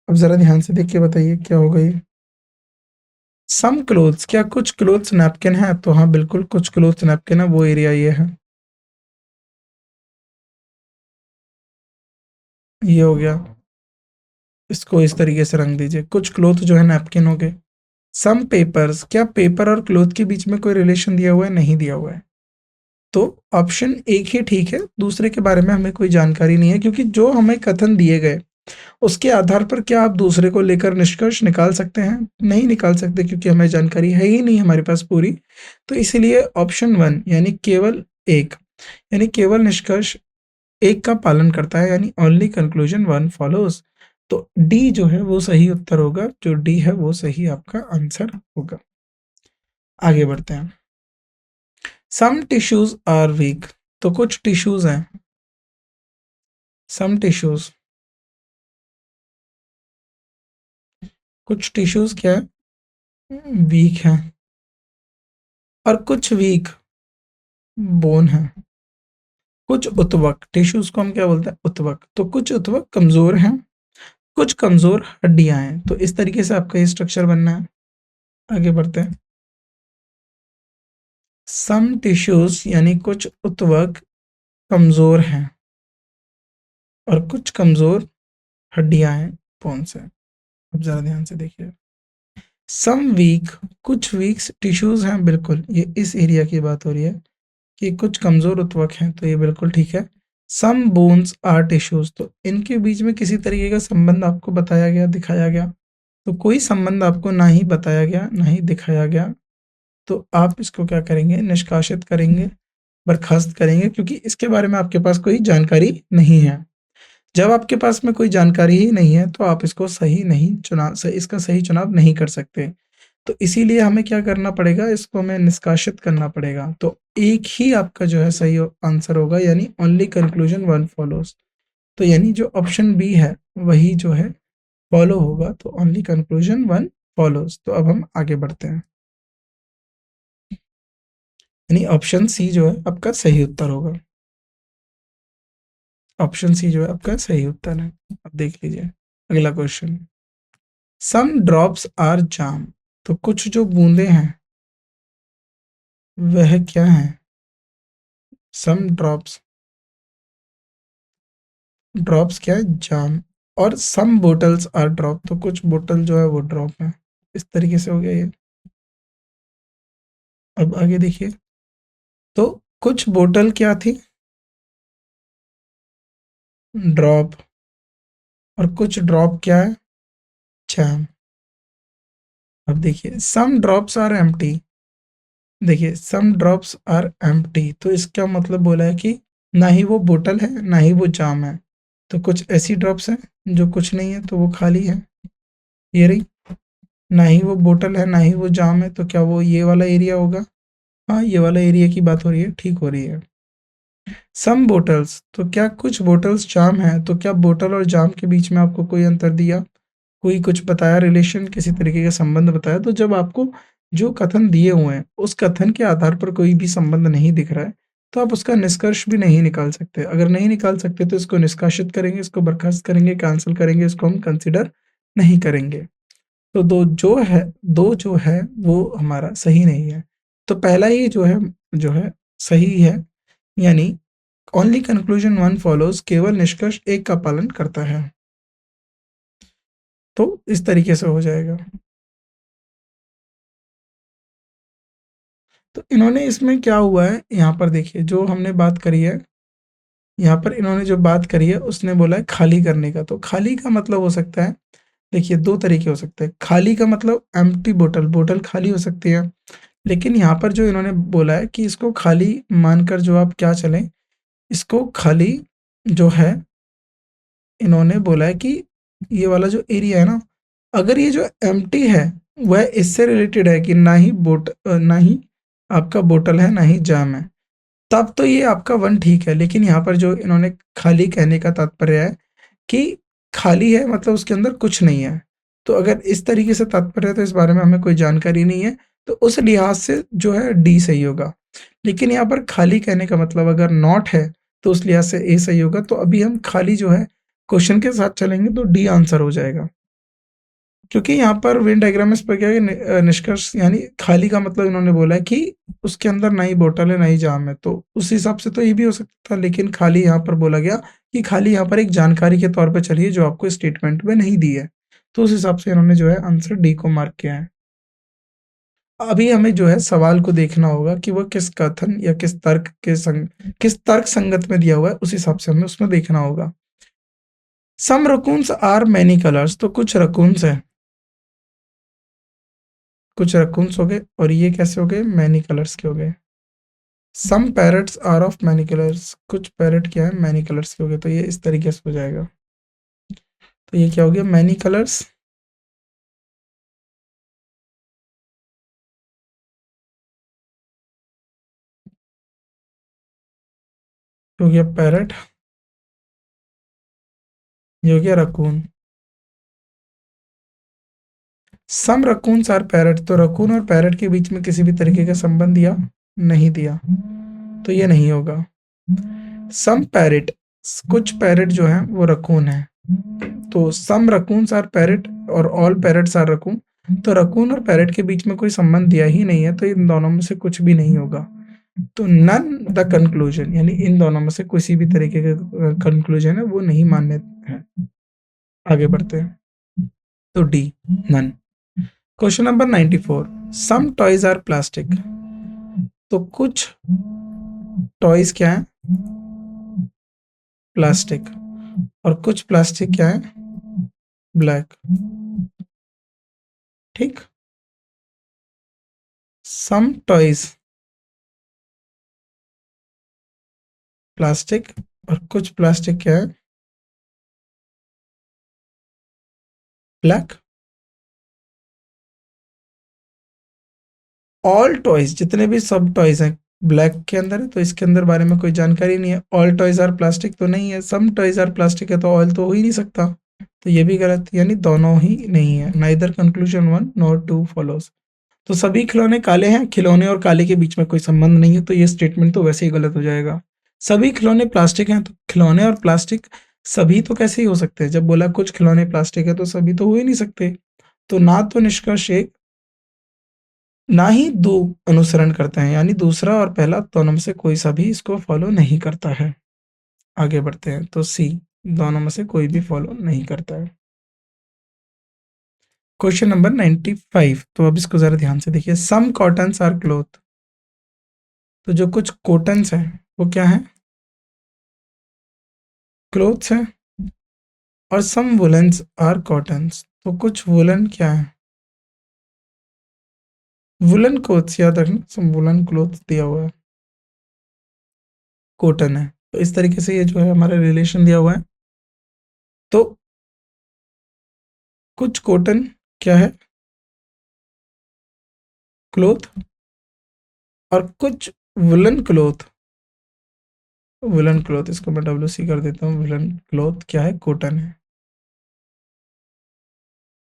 अब जरा ध्यान से देख के बताइए क्या होगा ये। सम क्लोथ्स, क्या कुछ क्लोथ्स नैपकिन है? तो हाँ बिल्कुल, कुछ क्लोथ्स नैपकिन है, वो एरिया ये है। ये हो गया। इसको इस तरीके से रंग दीजिए। कुछ क्लोथ जो है नैपकिन हो गए। सम पेपर्स, क्या पेपर और क्लोथ के बीच में कोई रिलेशन दिया हुआ है? नहीं दिया हुआ है। तो ऑप्शन एक ही ठीक है, दूसरे के बारे में हमें कोई जानकारी नहीं है, क्योंकि जो हमें कथन दिए गए उसके आधार पर क्या आप दूसरे को लेकर निष्कर्ष निकाल सकते हैं? नहीं निकाल सकते, क्योंकि हमें जानकारी है ही नहीं हमारे पास पूरी। तो इसीलिए ऑप्शन वन, यानी केवल एक, यानी केवल निष्कर्ष एक का पालन करता है, यानी ओनली कंक्लूजन वन फॉलोज। तो डी जो है वो सही उत्तर होगा, जो डी है वो सही आपका आंसर होगा। आगे बढ़ते हैं। सम टिश्यूज आर वीक, तो कुछ टिश्यूज हैं, सम टिश्यूज, कुछ टिश्यूज क्या है, वीक हैं, और कुछ वीक बोन है। कुछ उत्तवक, टिश्यूज को हम क्या बोलते हैं, उत्तवक। तो कुछ उत्तवक कमजोर हैं, कुछ कमजोर हड्डियां हैं। तो इस तरीके से आपका ये स्ट्रक्चर बनना है। आगे बढ़ते हैं। सम टिश्यूज, यानी कुछ उत्तवक कमजोर हैं, और कुछ कमजोर हड्डियां हैं, कौन से? अब जरा ध्यान से देखिए। सम वीक, कुछ वीक टिश्यूज हैं, बिल्कुल ये इस एरिया की बात हो रही है कि कुछ कमजोर उत्तवक हैं, तो ये बिल्कुल ठीक है। सम बोन्स आर टिश्यूज, तो इनके बीच में किसी तरीके का संबंध आपको बताया गया, दिखाया गया? तो कोई संबंध आपको ना ही बताया गया ना ही दिखाया गया। तो आप इसको क्या करेंगे, निष्कासित करेंगे, बर्खास्त करेंगे, क्योंकि इसके बारे में आपके पास कोई जानकारी नहीं है। जब आपके पास में कोई जानकारी ही नहीं है, तो आप इसको सही नहीं चुना स इसका सही चुनाव नहीं कर सकते। तो इसीलिए हमें क्या करना पड़ेगा, इसको हमें निष्कासित करना पड़ेगा। तो एक ही आपका जो है सही आंसर होगा, यानी ओनली कंक्लूजन वन फॉलोज़। तो यानी जो ऑप्शन बी है, वही जो है फॉलो होगा, तो ओनली कंक्लूजन वन फॉलोज़। तो अब हम आगे बढ़ते हैं। यानी ऑप्शन सी जो है आपका सही उत्तर होगा। ऑप्शन सी जो है आपका सही उत्तर है। अब देख लीजिए अगला क्वेश्चन। सम ड्रॉप्स आर जाम, तो कुछ जो बूंदे हैं वह क्या है? सम ड्रॉप्स, ड्रॉप्स क्या है? जाम। और सम बोटल्स आर ड्रॉप, तो कुछ बोतल जो है वो ड्रॉप है। इस तरीके से हो गया ये। अब आगे देखिए, तो कुछ बोतल क्या थी? ड्रॉप। और कुछ ड्रॉप क्या है? जैम। अब देखिए सम ड्रॉप्स आर एम्प्टी। देखिए सम ड्रॉप्स आर एम्प्टी, तो इसका मतलब बोला है कि ना ही वो बोतल है ना ही वो जाम है। तो कुछ ऐसी ड्रॉप्स हैं जो कुछ नहीं है, तो वो खाली है। ये रही। ना ही वो बोतल है ना ही वो जाम है, तो क्या वो ये वाला एरिया होगा? हाँ, ये वाला एरिया की बात हो रही है, ठीक हो रही है। सम बोटल्स, तो क्या कुछ बोटल्स जाम है? तो क्या बोतल और जाम के बीच में आपको कोई अंतर दिया, कोई कुछ बताया, रिलेशन किसी तरीके का संबंध बताया? तो जब आपको जो कथन दिए हुए हैं उस कथन के आधार पर कोई भी संबंध नहीं दिख रहा है, तो आप उसका निष्कर्ष भी नहीं निकाल सकते। अगर नहीं निकाल सकते तो इसको निष्कासित करेंगे, इसको बर्खास्त करेंगे, कैंसिल करेंगे, इसको हम कंसिडर नहीं करेंगे। तो दो जो है वो हमारा सही नहीं है। तो पहला ही जो है सही है, यानी ओनली कंक्लूजन वन फॉलोज, केवल निष्कर्ष एक का पालन करता है। तो इस तरीके से हो जाएगा। तो इन्होंने इसमें क्या हुआ है, यहाँ पर देखिए जो हमने बात करी है, यहाँ पर इन्होंने जो बात करी है उसने बोला है खाली करने का। तो खाली का मतलब हो सकता है, देखिए दो तरीके हो सकते हैं। खाली का मतलब एम्प्टी बोतल, बोतल खाली हो सकती है। लेकिन यहाँ पर जो इन्होंने बोला है कि इसको खाली मानकर जो आप क्या चलें, इसको खाली जो है, इन्होंने बोला है कि ये वाला जो एरिया है ना, अगर ये जो एम्प्टी है वह इससे रिलेटेड है कि ना ही आपका बोतल है ना ही जाम है, तब तो ये आपका वन ठीक है। लेकिन यहाँ पर जो इन्होंने खाली कहने का तात्पर्य है कि खाली है मतलब उसके अंदर कुछ नहीं है। तो अगर इस तरीके से तात्पर्य है तो इस बारे में हमें कोई जानकारी नहीं है, तो उस लिहाज से जो है डी सही होगा। लेकिन यहाँ पर खाली कहने का मतलब अगर नॉट है, तो उस लिहाज से ए सही होगा। तो अभी हम खाली जो है क्वेश्चन के साथ चलेंगे, तो डी आंसर हो जाएगा। क्योंकि यहाँ पर वेन डायग्राम में इस पर क्या है, निष्कर्ष यानी खाली का मतलब इन्होंने बोला है कि उसके अंदर ना ही बोतल है ना ही जाम है, तो उस हिसाब से तो ये भी हो सकता था। लेकिन खाली यहाँ पर बोला गया कि खाली यहाँ पर एक जानकारी के तौर पे चलिए जो आपको स्टेटमेंट में नहीं दी है, तो उस हिसाब से इन्होंने जो है आंसर डी को मार्क किया है। अभी हमें जो है सवाल को देखना होगा कि वह किस कथन या किस तर्क संगत में दिया हुआ है, उस हिसाब से हमें उसमें देखना होगा। सम रकून्स आर मैनी कलर्स, तो कुछ रकून्स है, कुछ रकून्स हो गए, और ये कैसे हो गए, मैनी कलर्स के हो गए। Some parrots are of many colours, कुछ पैरट क्या है, मैनी कलर्स के हो गए। तो ये इस तरीके से हो जाएगा। तो ये क्या हो गया, मैनी कलर्स। हो गया पैरट, ये हो गया रकून। सम रकून्स आर पैरट, तो रकून और पैरट के बीच में किसी भी तरीके का संबंध दिया नहीं दिया, तो ये नहीं होगा। सम पैरट, कुछ पैरट जो है वो रकून है, तो सम रकून्स आर पैरट और ऑल पैरट्स आर रकून। तो रकून और पैरट के बीच में कोई संबंध दिया ही नहीं है, तो इन दोनों में से कुछ भी नहीं होगा। तो नन द कंक्लूजन, यानी इन दोनों में से किसी भी तरीके का कंक्लूजन है वो नहीं मान्य है। आगे बढ़ते हैं। तो D, none. Question number 94। Some toys are plastic, तो कुछ टॉयज क्या है, प्लास्टिक। और कुछ प्लास्टिक क्या है, ब्लैक। ठीक। सम टॉयज प्लास्टिक और कुछ प्लास्टिक क्या है, ब्लैक। ऑल टॉयज, जितने भी सब टॉयज हैं ब्लैक के अंदर है, तो इसके अंदर बारे में कोई जानकारी नहीं है। ऑल टॉयज आर प्लास्टिक तो नहीं है, सम टॉयज आर प्लास्टिक है, तो ऑल तो हो ही नहीं सकता, तो ये भी गलत, यानी दोनों ही नहीं है। Neither conclusion one nor two follows. तो सभी खिलौने काले हैं, खिलौने और काले के बीच में कोई संबंध नहीं है, तो ये स्टेटमेंट तो वैसे ही गलत हो जाएगा। सभी खिलौने प्लास्टिक हैं, तो खिलौने और प्लास्टिक सभी तो कैसे ही हो सकते हैं, जब बोला कुछ खिलौने प्लास्टिक है तो सभी तो हो ही नहीं सकते। तो ना तो निष्कर्ष एक, ना ही दो अनुसरण करते हैं, यानी दूसरा और पहला दोनों में से कोई सा भी इसको फॉलो नहीं करता है। आगे बढ़ते हैं, तो सी, दोनों में से कोई भी फॉलो नहीं करता है। क्वेश्चन नंबर 95, तो अब इसको जरा ध्यान से देखिए। सम कॉटन्स आर क्लोथ, तो जो कुछ कॉटन्स हैं वो क्या है, क्लोथ्स है। और सम वुलन्स आर कॉटन्स, तो कुछ वुलन क्या है, वुलन क्लोथ्स, याद रखना सम वुलन क्लोथ्स दिया हुआ है, कॉटन है। तो इस तरीके से ये जो है हमारा रिलेशन दिया हुआ है। तो कुछ कॉटन क्या है, क्लोथ, और कुछ वुलन क्लोथ, वुलन क्लोथ, इसको मैं WC कर देता हूँ, वुलन क्लोथ क्या है, कॉटन है।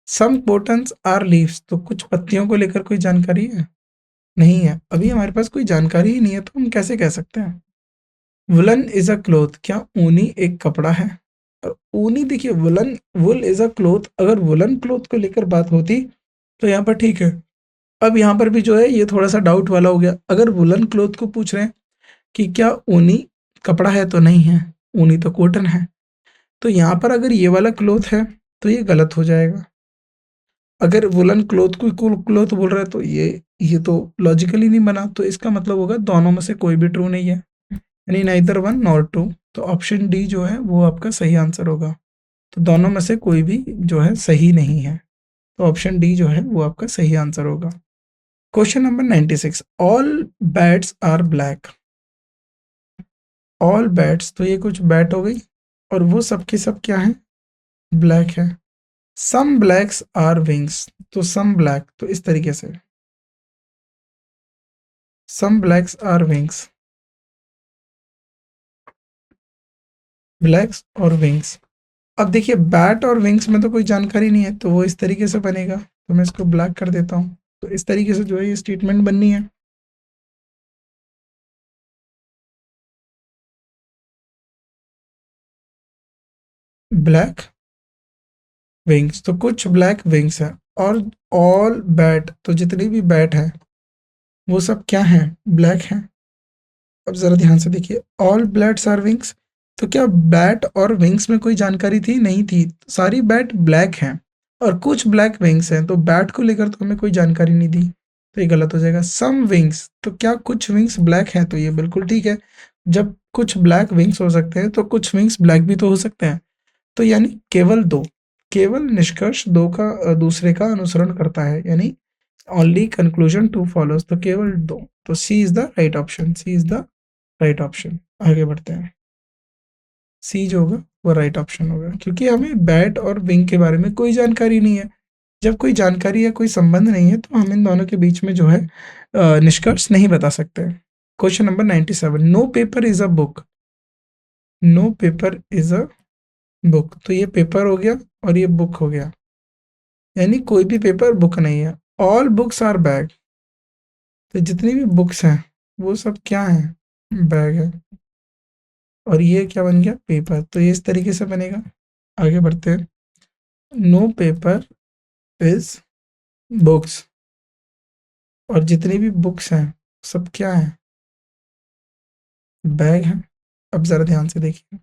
सम कॉटन्स आर लीव्स, तो कुछ पत्तियों को लेकर कोई जानकारी है, नहीं है। अभी हमारे पास कोई जानकारी ही नहीं है, तो हम कैसे कह सकते हैं। वुलन इज अ क्लोथ, क्या ऊनी एक कपड़ा है। और ऊनी देखिए, woollen, wool is a cloth, अगर वुलन क्लोथ को लेकर बात होती तो यहाँ पर ठीक है। अब यहाँ पर भी जो है ये थोड़ा सा डाउट वाला हो गया, अगर वुलन क्लोथ को पूछ रहे हैं कि क्या ऊनी कपड़ा है, तो नहीं है, ऊनी तो कॉटन है। तो यहाँ पर अगर ये वाला क्लोथ है तो ये गलत हो जाएगा। अगर वुलन क्लोथ को कुल क्लोथ बोल रहा है तो ये तो लॉजिकली नहीं बना, तो इसका मतलब होगा दोनों में से कोई भी ट्रू नहीं है, यानी नाइदर वन नॉर टू। तो ऑप्शन डी जो है वो आपका सही आंसर होगा। तो दोनों में से कोई भी जो है सही नहीं है, तो ऑप्शन डी जो है वो आपका सही आंसर होगा। Question number 96, all bats are black. All bats, तो ये कुछ बैट हो गई, और वो सब के सब क्या है, ब्लैक है। सम ब्लैक्स आर विंग्स, तो सम ब्लैक, तो इस तरीके से सम ब्लैक्स आर विंग्स, ब्लैक्स और विंग्स। अब देखिए बैट और विंग्स में तो कोई जानकारी नहीं है, तो वो इस तरीके से बनेगा, तो मैं इसको ब्लैक कर देता हूँ। तो इस तरीके से जो है ये स्टेटमेंट बननी है। ब्लैक विंग्स, तो कुछ ब्लैक विंग्स है, और ऑल बैट, तो जितनी भी बैट है वो सब क्या है, ब्लैक है। अब जरा ध्यान से देखिए, ऑल बैट्स आर विंग्स, तो क्या बैट और विंग्स में कोई जानकारी थी, नहीं थी, सारी बैट ब्लैक हैं, और कुछ ब्लैक विंग्स हैं, तो बैट को लेकर तो हमें कोई जानकारी नहीं दी, तो ये गलत हो जाएगा। सम विंग्स, तो क्या कुछ विंग्स ब्लैक हैं, तो ये बिल्कुल ठीक है। जब कुछ ब्लैक विंग्स हो सकते हैं तो कुछ विंग्स ब्लैक भी तो हो सकते हैं, तो यानी केवल दो, केवल निष्कर्ष दो का दूसरे का अनुसरण करता है, यानी ओनली कंक्लूजन टू फॉलोज, तो केवल दो। तो C is the right option, C is the right option. आगे बढ़ते हैं, सी जो होगा वो राइट ऑप्शन होगा, क्योंकि हमें बैट और विंग के बारे में कोई जानकारी नहीं है। जब कोई जानकारी या कोई संबंध नहीं है तो हम इन दोनों के बीच में जो है निष्कर्ष नहीं बता सकते। Question number 97, no paper is a book. No paper is a book, तो ये पेपर हो गया और ये बुक हो गया, यानी कोई भी पेपर बुक नहीं है। ऑल बुक्स आर बैग, तो जितनी भी बुक्स हैं वो सब क्या है, बैग है। और ये क्या बन गया, पेपर, तो ये इस तरीके से बनेगा। आगे बढ़ते हैं, नो पेपर इज बुक्स, और जितनी भी बुक्स हैं सब क्या है, बैग है। अब जरा ध्यान से देखिए,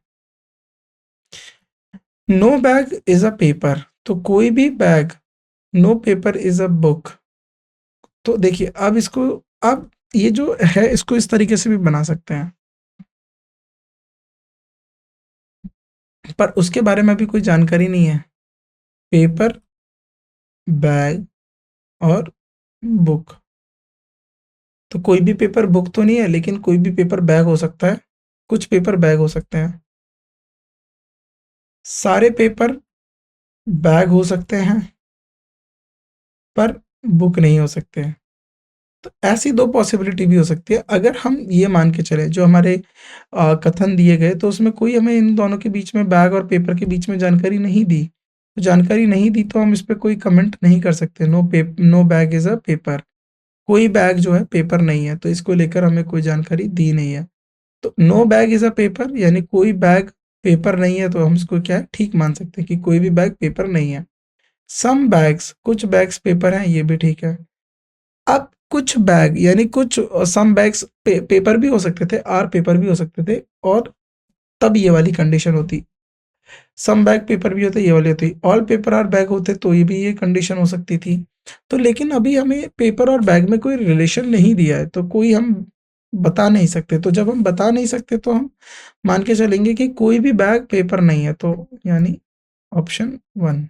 no bag is a paper, तो कोई भी bag, no paper is a book. तो देखिए अब इसको, अब ये जो है इसको इस तरीके से भी बना सकते हैं, पर उसके बारे में अभी कोई जानकारी नहीं है। पेपर, बैग और बुक, तो कोई भी पेपर बुक तो नहीं है, लेकिन कोई भी पेपर बैग हो सकता है, कुछ पेपर बैग हो सकते हैं। सारे पेपर बैग हो सकते हैं पर बुक नहीं हो सकते हैं। तो ऐसी 2 पॉसिबिलिटी भी हो सकती है। अगर हम ये मान के चलें जो हमारे कथन दिए गए तो उसमें कोई हमें इन दोनों के बीच में बैग और पेपर के बीच में जानकारी नहीं दी। तो जानकारी नहीं दी तो हम इस पे कोई कमेंट नहीं कर सकते। No bag is a paper. कोई बैग जो है पेपर नहीं है, तो इसको लेकर हमें कोई जानकारी दी नहीं है। तो no bag is a paper यानी कोई बैग पेपर नहीं है, तो हम इसको क्या है ठीक मान सकते हैं कि कोई भी बैग पेपर नहीं है। सम बैग्स कुछ बैग्स पेपर हैं, ये भी ठीक है। अब कुछ बैग यानी कुछ सम बैग्स पेपर भी हो सकते थे, आर पेपर भी हो सकते थे और तब ये वाली कंडीशन होती। सम बैग पेपर भी होते, ये वाली होती। ऑल पेपर आर बैग होते तो ये भी ये कंडीशन हो सकती थी। तो लेकिन अभी हमें पेपर और बैग में कोई रिलेशन नहीं दिया है, तो कोई हम बता नहीं सकते। तो जब हम बता नहीं सकते तो हम मान के चलेंगे कि कोई भी बैग पेपर नहीं है, तो यानी ऑप्शन 1।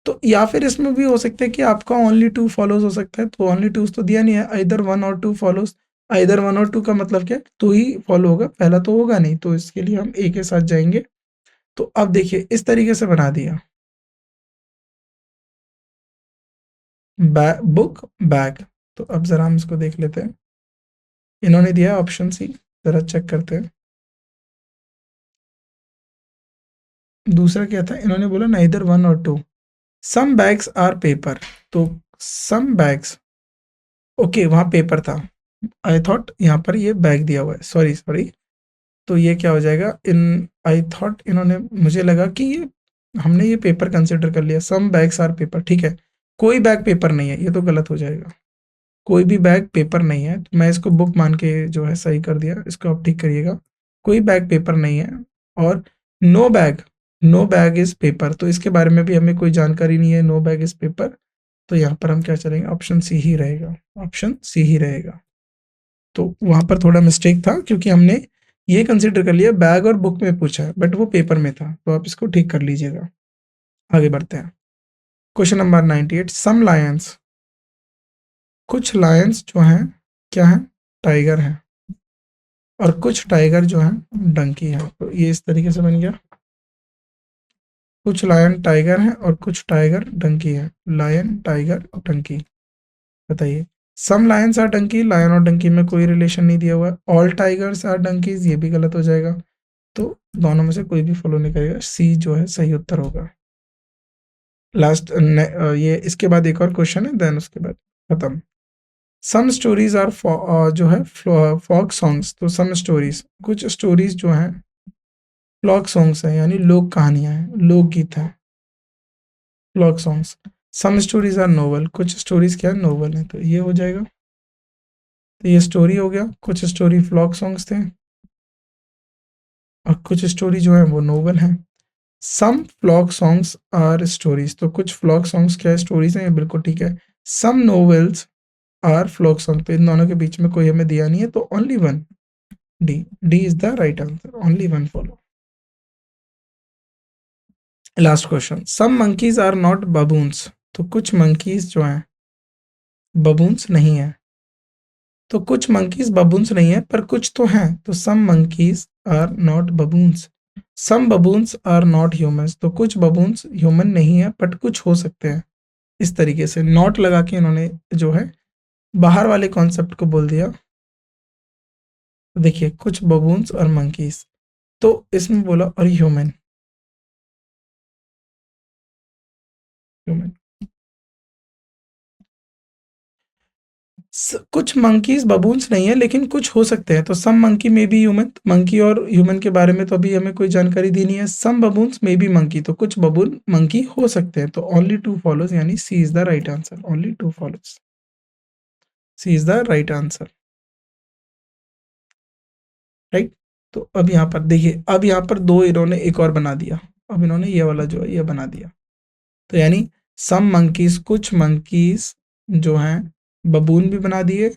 तो या फिर इसमें भी हो सकता है कि आपका ओनली 2 फॉलोज़ हो सकता है, तो ओनली 2 तो दिया नहीं है, आइदर 1 और 2 फॉलोज़। आइदर 1 और 2 का मतलब क्या है? 2 ही फॉलो होगा, पहला तो होगा नहीं, तो इसके लिए हम ए के साथ जाएँगे। तो अब देखिए इस तरीके से बना दिया। Book bag. तो अब ज़रा हम इसको देख लेते हैं। इन्होंने दिया है ऑप्शन सी, ज़रा चेक करते हैं। दूसरा क्या था? इन्होंने बोला नाइदर 1 और 2। सम बैग्स आर पेपर। तो सम बैग्स ओके वहाँ पेपर था। आई थॉट यहाँ पर ये बैग दिया हुआ है। Sorry, sorry. तो ये क्या हो जाएगा? इन आई थॉट इन्होंने मुझे लगा कि ये हमने ये पेपर कंसिडर कर लिया। सम बैग्स आर पेपर, ठीक है। कोई बैग पेपर नहीं है, ये तो गलत हो जाएगा। कोई भी बैग पेपर नहीं है, तो मैं इसको बुक मान के जो है सही कर दिया। इसको आप ठीक करिएगा। कोई बैग पेपर नहीं है और no bag, no bag is paper, तो इसके बारे में भी हमें कोई जानकारी नहीं है, नो बैग इज़ पेपर। तो यहाँ पर हम क्या चलेंगे? ऑप्शन सी ही रहेगा, ऑप्शन सी ही रहेगा। तो वहाँ पर थोड़ा मिस्टेक था क्योंकि हमने ये कंसिडर कर लिया बैग और बुक में पूछा है, बट वो पेपर में था, तो आप इसको ठीक कर लीजिएगा। आगे बढ़ते हैं। क्वेश्चन नंबर 98, सम लायंस। कुछ लायंस जो हैं क्या हैं? टाइगर हैं। और कुछ टाइगर जो हैं डंकी हैं। तो ये इस तरीके से बन गया। कुछ लायन टाइगर हैं और कुछ टाइगर डंकी हैं। Lion, tiger, donkey. बताइए। Some lions are donkey, lion और डंकी में कोई रिलेशन नहीं दिया हुआ है। ऑल टाइगर्स आर डंकीज, ये भी गलत हो जाएगा। तो दोनों में से कोई भी फॉलो नहीं करेगा, सी जो है सही उत्तर होगा। लास्ट ये इसके बाद एक और क्वेश्चन है, देन उसके बाद खत्म। सम स्टोरीज आर जो है फॉक सॉन्ग्स। तो सम स्टोरीज कुछ स्टोरीज जो हैं फ्लॉक सॉन्ग्स हैं, यानी लोक कहानियां हैं, लोकगीत हैं। Folk songs. Some stories are novel, कुछ स्टोरीज क्या है? नोवेल है, तो ये हो जाएगा। तो ये स्टोरी हो गया। कुछ स्टोरी फ्लॉक सॉन्ग्स थे और कुछ स्टोरी जो है वो नोवेल हैं। सम फ्लॉक सॉन्ग्स आर स्टोरीज, तो कुछ फ्लॉक सॉन्ग्स क्या स्टोरीज हैं, ये बिल्कुल ठीक है। सम नोवेल्स आर फ्लॉक सॉन्ग, तो इन दोनों के बीच में कोई हमें दिया नहीं है, तो only one, D, D is the right answer, only one follow. Last question, some monkeys are not baboons. तो कुछ मंकीज जो हैं बबून्स नहीं है। तो कुछ मंकीज बबून्स नहीं है पर कुछ तो हैं, तो some monkeys are not baboons. Some baboons are not humans, तो कुछ बबून्स ह्यूमन नहीं है बट कुछ हो सकते हैं। इस तरीके से नॉट लगा के इन्होंने जो है बाहर वाले कॉन्सेप्ट को बोल दिया। देखिए कुछ बबून्स और मंकीज, तो इसमें बोला और ह्यूमन, ह्यूमन। कुछ मंकीज बबून्स नहीं है लेकिन कुछ हो सकते हैं, तो सम मंकी में बी ह्यूमन। मंकी और ह्यूमन के बारे में तो अभी हमें कोई जानकारी दी नहीं है। सम बबून्स में बी मंकी, तो कुछ बबून मंकी हो सकते हैं, तो ओनली 2 फॉलोज, यानी C is the right answer, only 2 follows, C is the right answer, right. तो अब यहाँ पर देखिए, अब यहाँ पर 2 इन्होंने एक और बना दिया। अब इन्होंने ये वाला जो है ये बना दिया। तो यानी सम मंकीज, कुछ मंकीज जो हैं बबून भी बना दिए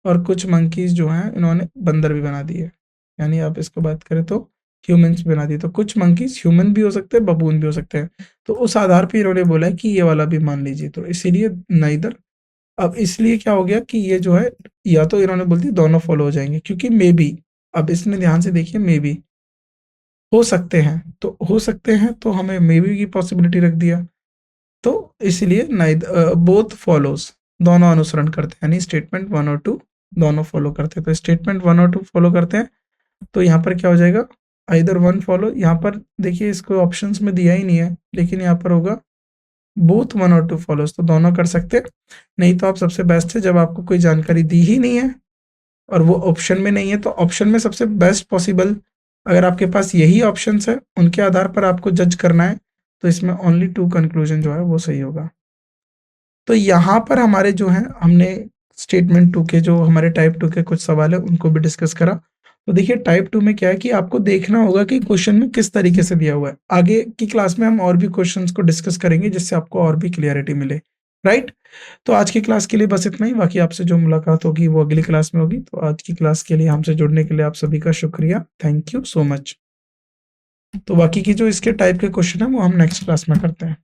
और कुछ मंकीज जो हैं इन्होंने बंदर भी बना दिए। यानी आप इसको बात करें तो ह्यूमंस भी बना दिए। तो कुछ मंकीज ह्यूमन भी हो सकते हैं, बबून भी हो सकते हैं। तो उस आधार पे इन्होंने बोला है कि ये वाला भी मान लीजिए, तो इसीलिए नाइदर। अब इसलिए क्या हो गया कि ये जो है या तो इन्होंने बोल दिया दोनों फॉलो हो जाएंगे क्योंकि मे बी। अब इसमें ध्यान से देखिए, मे बी हो सकते हैं, तो हो सकते हैं तो हमें मे बी की पॉसिबिलिटी रख दिया। तो इसलिए बोथ फॉलोज, दोनों अनुसरण करते हैं, यानी स्टेटमेंट 1 और 2 दोनों फॉलो करते हैं। तो स्टेटमेंट 1 और 2 फॉलो करते हैं, तो यहाँ पर क्या हो जाएगा, आइदर 1 फॉलो, यहाँ पर देखिए इसको ऑप्शंस में दिया ही नहीं है, लेकिन यहाँ पर होगा बोथ 1 और 2 फॉलोज, तो दोनों कर सकते हैं। नहीं तो आप सबसे बेस्ट है, जब आपको कोई जानकारी दी ही नहीं है और वो ऑप्शन में नहीं है, तो ऑप्शन में सबसे बेस्ट पॉसिबल, अगर आपके पास यही ऑप्शंस है, उनके आधार पर आपको जज करना है, तो इसमें ओनली 2 कंक्लूजन जो है वो सही होगा। तो यहाँ पर हमारे जो हैं, हमने स्टेटमेंट 2 के जो हमारे टाइप 2 के कुछ सवाल है उनको भी डिस्कस करा। तो देखिए टाइप 2 में क्या है कि आपको देखना होगा कि क्वेश्चन में किस तरीके से दिया हुआ है। आगे की क्लास में हम और भी क्वेश्चंस को डिस्कस करेंगे, जिससे आपको और भी क्लियरिटी मिले, राइट? तो आज की क्लास के लिए बस इतना ही, बाकी आपसे जो मुलाकात होगी वो अगली क्लास में होगी। तो आज की क्लास के लिए हमसे जुड़ने के लिए आप सभी का शुक्रिया। Thank you so much. तो बाकी की जो इसके टाइप के क्वेश्चन है वो हम नेक्स्ट क्लास में करते हैं।